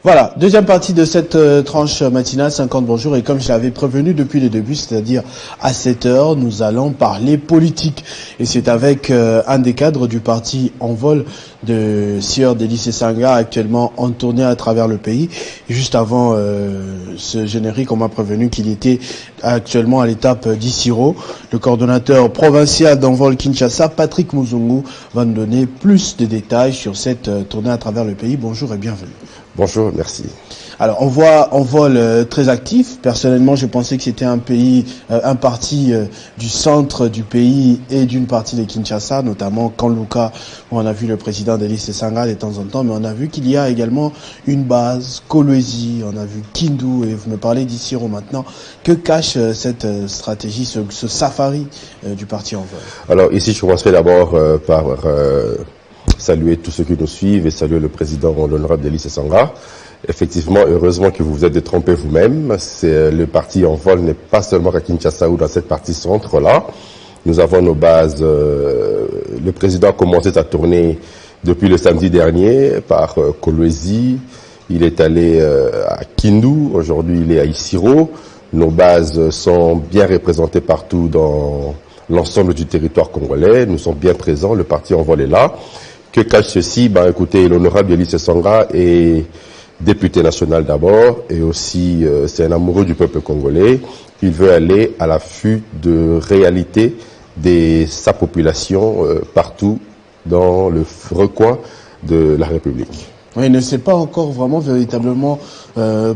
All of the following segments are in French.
Voilà, deuxième partie de cette tranche matinale, 50 bonjour, et comme je l'avais prévenu depuis le début, c'est-à-dire à 7 heures, nous allons parler politique. Et c'est avec un des cadres du parti Envol de Sieur Délice Sesanga, actuellement en tournée à travers le pays. Et juste avant ce générique, on m'a prévenu qu'il était actuellement à l'étape d'Issiro. Le coordonnateur provincial d'Envol Kinshasa, Patrick Muzungu, va nous donner plus de détails sur cette tournée à travers le pays. Bonjour et bienvenue. Bonjour, merci. Alors, on voit Envol très actif. Personnellement, je pensais que c'était un parti du centre du pays et d'une partie de Kinshasa, notamment Kanluka, où on a vu le président Délice Sesanga de temps en temps, mais on a vu qu'il y a également une base, Kolwezi, on a vu Kindu, et vous me parlez d'Issiro maintenant. Que cache cette stratégie, ce safari du parti Envol? Alors, ici, je commencerai d'abord par saluer tous ceux qui nous suivent et saluer le président, l'honorable Délice Sesanga. Effectivement, heureusement que vous vous êtes détrompé vous-même. Le parti Envol n'est pas seulement à Kinshasa ou dans cette partie centre-là. Nous avons nos bases. Le président a commencé sa tournée depuis le samedi dernier par Kolwezi. Il est allé à Kindu. Aujourd'hui, il est à Issiro. Nos bases sont bien représentées partout dans l'ensemble du territoire congolais. Nous sommes bien présents. Le parti Envol est là. Que cache ceci? Écoutez, l'honorable Délice Sesanga est député national d'abord, et aussi c'est un amoureux du peuple congolais. Il veut aller à l'affût de réalité de sa population partout dans le recoin de la République. Il ne s'est pas encore vraiment véritablement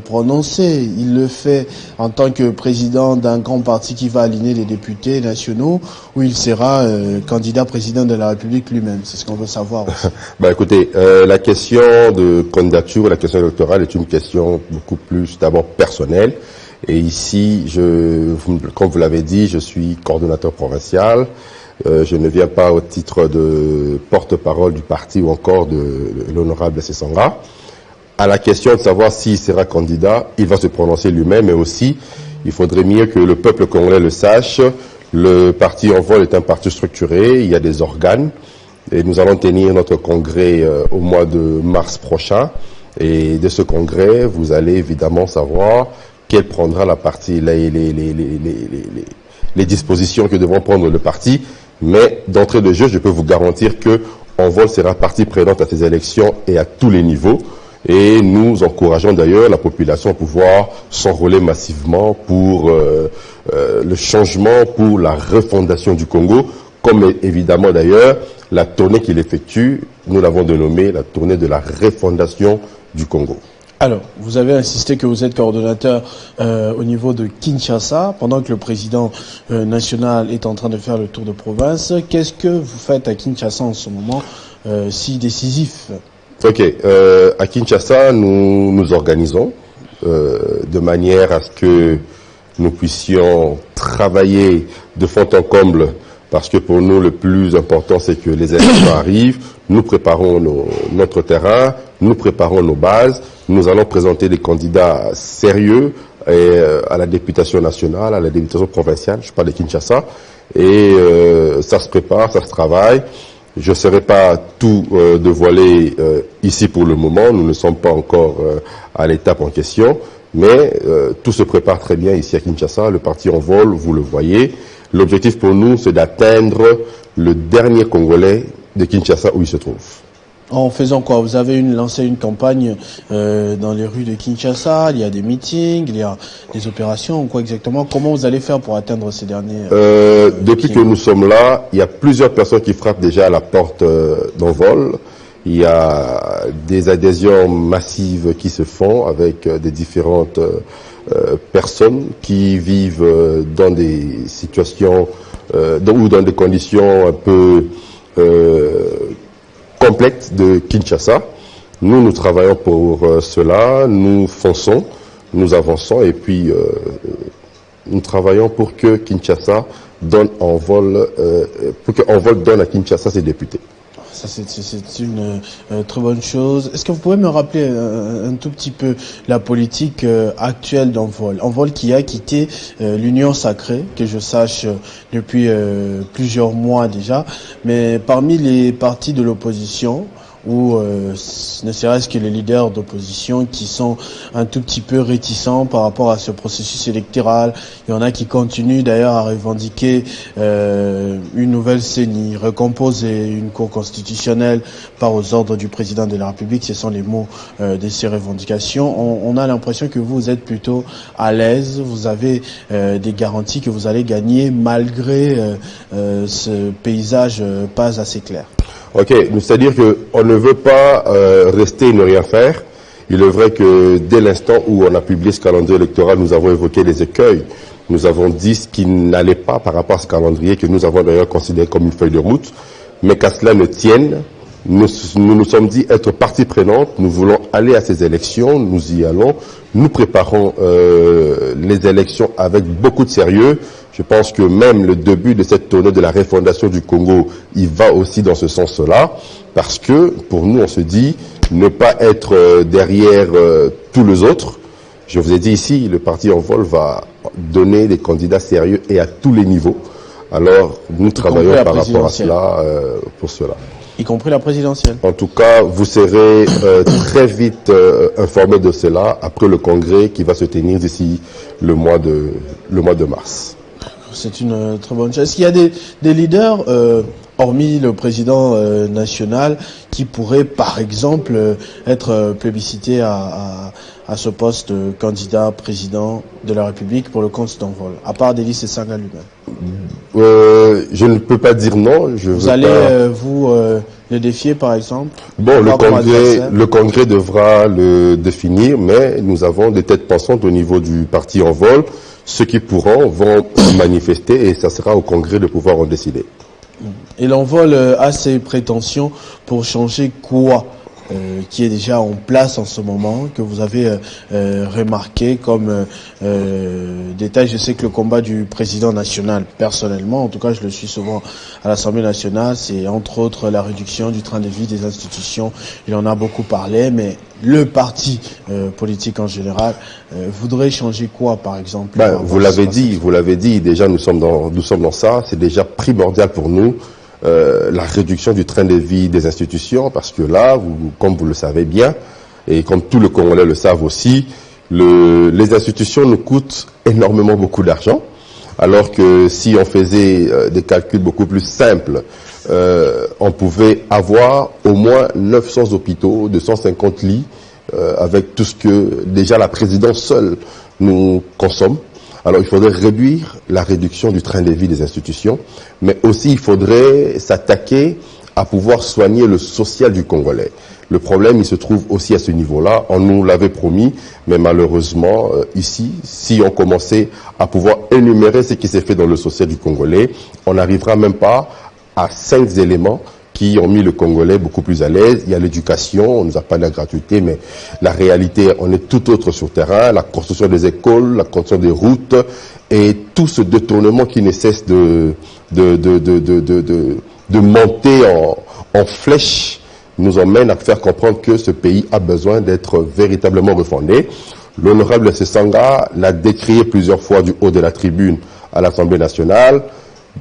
prononcé. Il le fait en tant que président d'un grand parti qui va aligner les députés nationaux, où il sera candidat président de la République lui-même. C'est ce qu'on veut savoir aussi. Écoutez, la question de candidature, la question électorale est une question beaucoup plus d'abord personnelle. Et ici, comme vous l'avez dit, je suis coordonnateur provincial. Je ne viens pas au titre de porte-parole du parti ou encore de l'honorable Sesanga. À la question de savoir s'il sera candidat, il va se prononcer lui-même, mais aussi, il faudrait mieux que le peuple congolais le sache. Le parti Envol est un parti structuré, il y a des organes, et nous allons tenir notre congrès au mois de mars prochain. Et de ce congrès, vous allez évidemment savoir quelle prendra la partie, les dispositions que devront prendre le parti. Mais d'entrée de jeu, je peux vous garantir que Envol sera partie prenante à ces élections et à tous les niveaux. Et nous encourageons d'ailleurs la population à pouvoir s'enrôler massivement pour le changement, pour la refondation du Congo, comme évidemment d'ailleurs la tournée qu'il effectue, nous l'avons dénommée la tournée de la refondation du Congo. Alors, vous avez insisté que vous êtes coordonnateur au niveau de Kinshasa, pendant que le président national est en train de faire le tour de province. Qu'est-ce que vous faites à Kinshasa en ce moment si décisif? Ok, à Kinshasa, nous nous organisons de manière à ce que nous puissions travailler de fond en comble, parce que pour nous, le plus important, c'est que les élections arrivent. Nous préparons notre terrain, nous préparons nos bases. Nous allons présenter des candidats sérieux à la députation nationale, à la députation provinciale, je parle de Kinshasa. Et ça se prépare, ça se travaille. Je ne saurais pas tout dévoiler ici pour le moment. Nous ne sommes pas encore à l'étape en question. Mais tout se prépare très bien ici à Kinshasa. Le parti Envol, vous le voyez. L'objectif pour nous, c'est d'atteindre le dernier Congolais de Kinshasa où il se trouve. En faisant quoi? Vous avez lancé une campagne dans les rues de Kinshasa, il y a des meetings, il y a des opérations, quoi exactement? Comment vous allez faire pour atteindre ces derniers depuis que nous sommes là, il y a plusieurs personnes qui frappent déjà à la porte d'Envol. Il y a des adhésions massives qui se font avec des différentes personnes qui vivent dans des situations ou dans des conditions un peu complète de Kinshasa. Nous travaillons pour cela, nous fonçons, nous avançons et puis nous travaillons pour que Kinshasa donne Envol, pour que Envol donne à Kinshasa ses députés. Ça, c'est une très bonne chose. Est-ce que vous pouvez me rappeler un tout petit peu la politique actuelle d'Envol? Envol qui a quitté l'Union Sacrée, que je sache depuis plusieurs mois déjà. Mais parmi les partis de l'opposition, ou ne serait-ce que les leaders d'opposition qui sont un tout petit peu réticents par rapport à ce processus électoral. Il y en a qui continuent d'ailleurs à revendiquer une nouvelle CENI, recomposer une cour constitutionnelle par aux ordres du président de la République. Ce sont les mots de ces revendications. On a l'impression que vous êtes plutôt à l'aise, vous avez des garanties que vous allez gagner malgré ce paysage pas assez clair. Ok, c'est-à-dire qu'on ne veut pas rester et ne rien faire. Il est vrai que dès l'instant où on a publié ce calendrier électoral, nous avons évoqué les écueils. Nous avons dit ce qui n'allait pas par rapport à ce calendrier, que nous avons d'ailleurs considéré comme une feuille de route. Mais qu'à cela ne tienne, nous nous sommes dit être partie prenante. Nous voulons aller à ces élections, nous y allons. Nous préparons les élections avec beaucoup de sérieux. Je pense que même le début de cette tournée de la refondation du Congo, il va aussi dans ce sens-là, parce que pour nous, on se dit ne pas être derrière tous les autres. Je vous ai dit ici, le parti Envol va donner des candidats sérieux et à tous les niveaux. Alors, nous travaillons par rapport à cela, pour cela. Y compris la présidentielle. En tout cas, vous serez très vite informés de cela après le congrès qui va se tenir d'ici le mois de mars. C'est une très bonne chose. Est-ce qu'il y a des leaders, hormis le président national, qui pourraient, par exemple, être plébiscités à ce poste de candidat président de la République pour le compte d'Envol, à part Délice Sesanga lui-même? Je ne peux pas dire non. Vous allez vous le défier, par exemple? Bon, le congrès devra le définir, mais nous avons des têtes pensantes au niveau du parti Envol. Ceux qui pourront vont manifester et ça sera au congrès de pouvoir en décider. Et l'Envol a ses prétentions pour changer quoi qui est déjà en place en ce moment, que vous avez remarqué comme détail? Je sais que le combat du président national, personnellement, en tout cas je le suis souvent à l'Assemblée nationale, c'est entre autres la réduction du train de vie des institutions. Il en a beaucoup parlé, mais le parti politique en général voudrait changer quoi, par exemple? Vous l'avez dit, déjà nous sommes dans ça, c'est déjà primordial pour nous. La réduction du train de vie des institutions, parce que là, comme vous le savez bien, et comme tous les Congolais le savent aussi, les institutions nous coûtent énormément beaucoup d'argent, alors que si on faisait des calculs beaucoup plus simples, on pouvait avoir au moins 900 hôpitaux, 250 lits, avec tout ce que déjà la présidence seule nous consomme. Alors il faudrait réduire la réduction du train de vie des institutions, mais aussi il faudrait s'attaquer à pouvoir soigner le social du Congolais. Le problème, il se trouve aussi à ce niveau-là. On nous l'avait promis, mais malheureusement, ici, si on commençait à pouvoir énumérer ce qui s'est fait dans le social du Congolais, on n'arrivera même pas à 5 éléments qui ont mis le Congolais beaucoup plus à l'aise. Il y a l'éducation, on nous a parlé de la gratuité, mais la réalité, on est tout autre sur terrain. La construction des écoles, la construction des routes, et tout ce détournement qui ne cesse de monter en flèche nous emmène à faire comprendre que ce pays a besoin d'être véritablement refondé. L'honorable Sesanga l'a décrié plusieurs fois du haut de la tribune à l'Assemblée nationale.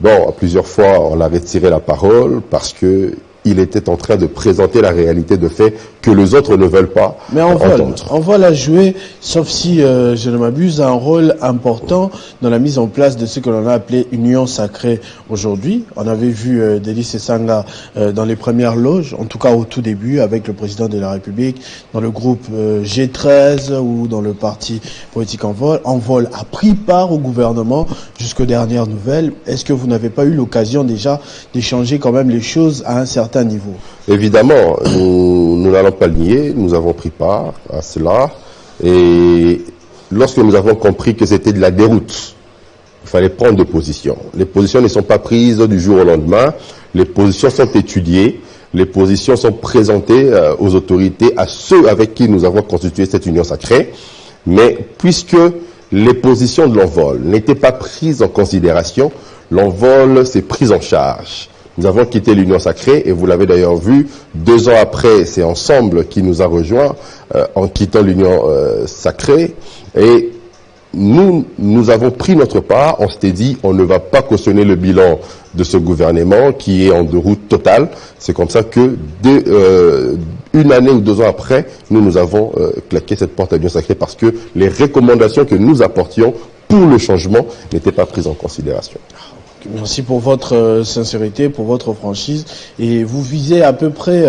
Bon, plusieurs fois, on a retiré la parole parce que il était en train de présenter la réalité de fait que les autres ne veulent pas entendre. Envol a joué, sauf si je ne m'abuse, un rôle important dans la mise en place de ce que l'on a appelé Union Sacrée aujourd'hui. On avait vu Délice Sesanga dans les premières loges, en tout cas au tout début, avec le président de la République, dans le groupe G13 ou dans le parti politique Envol. Envol a pris part au gouvernement jusqu'aux dernières nouvelles. Est-ce que vous n'avez pas eu l'occasion déjà d'échanger quand même les choses à un certain niveau? Évidemment, nous n'allons pas le nier, nous avons pris part à cela, et lorsque nous avons compris que c'était de la déroute, il fallait prendre des positions. Les positions ne sont pas prises du jour au lendemain, les positions sont étudiées, les positions sont présentées aux autorités, à ceux avec qui nous avons constitué cette union sacrée, mais puisque les positions de l'Envol n'étaient pas prises en considération, l'Envol s'est pris en charge. Nous avons quitté l'Union Sacrée, et vous l'avez d'ailleurs vu, 2 ans après, c'est Ensemble qui nous a rejoints en quittant l'Union Sacrée. Et nous avons pris notre part, on s'était dit, on ne va pas cautionner le bilan de ce gouvernement qui est en déroute totale. C'est comme ça que une année ou 2 ans après, nous avons claqué cette porte à bien sacrée parce que les recommandations que nous apportions pour le changement n'étaient pas prises en considération. Merci pour votre sincérité, pour votre franchise. Et vous visez à peu près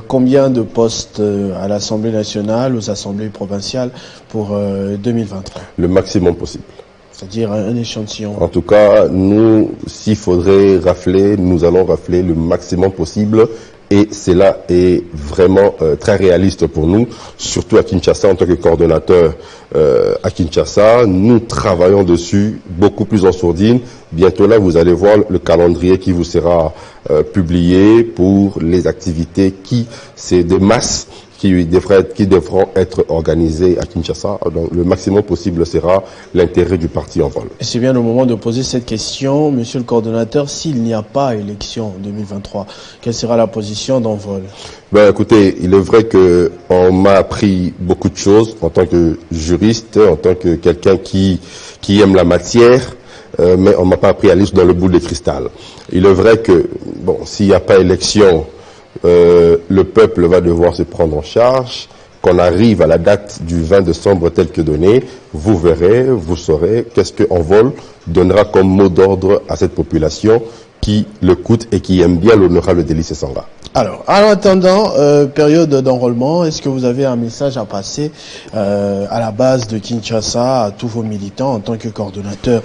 combien de postes à l'Assemblée nationale, aux assemblées provinciales pour 2023? Le maximum possible. C'est-à-dire un échantillon. En tout cas, nous, s'il faudrait rafler, nous allons rafler le maximum possible. Et cela est vraiment très réaliste pour nous, surtout à Kinshasa en tant que coordonnateur à Kinshasa. Nous travaillons dessus beaucoup plus en sourdine. Bientôt là, vous allez voir le calendrier qui vous sera publié pour les activités c'est des masses qui devront être organisées à Kinshasa. Donc, le maximum possible sera l'intérêt du parti en vol. C'est bien le moment de poser cette question, monsieur le coordonnateur. S'il n'y a pas élection en 2023, quelle sera la position d'Envol? Écoutez, il est vrai que on m'a appris beaucoup de choses en tant que juriste, en tant que quelqu'un qui aime la matière, mais on m'a pas appris à lire dans le boule de cristal. Il est vrai que, s'il n'y a pas élection, le peuple va devoir se prendre en charge. Qu'on arrive à la date du 20 décembre telle que donnée, vous verrez, vous saurez qu'est-ce que Envol donnera comme mot d'ordre à cette population qui l'écoute et qui aime bien l'honorable Délice Sanga. Alors, en attendant, période d'enrôlement, est-ce que vous avez un message à passer à la base de Kinshasa, à tous vos militants en tant que coordonnateur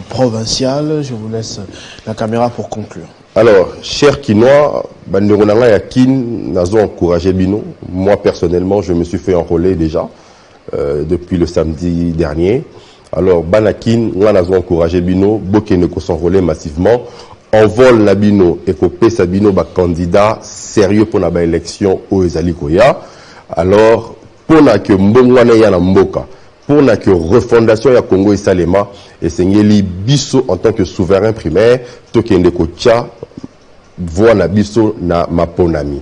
provincial? Je vous laisse la caméra pour conclure. Alors, chers Kinois, Banderonanga Yakin, nazo encouragé Bino. Moi, personnellement, je me suis fait enrôler déjà depuis le samedi dernier. Alors, Banakin, moi, nazo encouragé Bino, Bokene ko s'enrôler massivement. Envol la Bino et Kopé Sabino, candidat sérieux pour la élection au Ezalikoya. Alors, pour que Mbongwane ya na mboka, pour que refondation ya Congo et Salema, et Sengeli Bisso en tant que souverain primaire, Tokende Kocha, voix na Bisso na Maponami.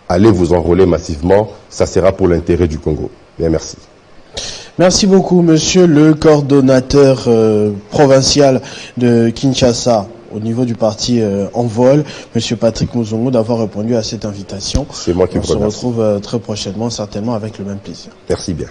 Allez vous enrôler massivement, ça sera pour l'intérêt du Congo. Bien, merci. Merci beaucoup, monsieur le coordonnateur provincial de Kinshasa au niveau du parti Envol, monsieur Patrick Muzongo, d'avoir répondu à cette invitation. C'est moi qui vous remercie. On se retrouve très prochainement, certainement avec le même plaisir. Merci bien.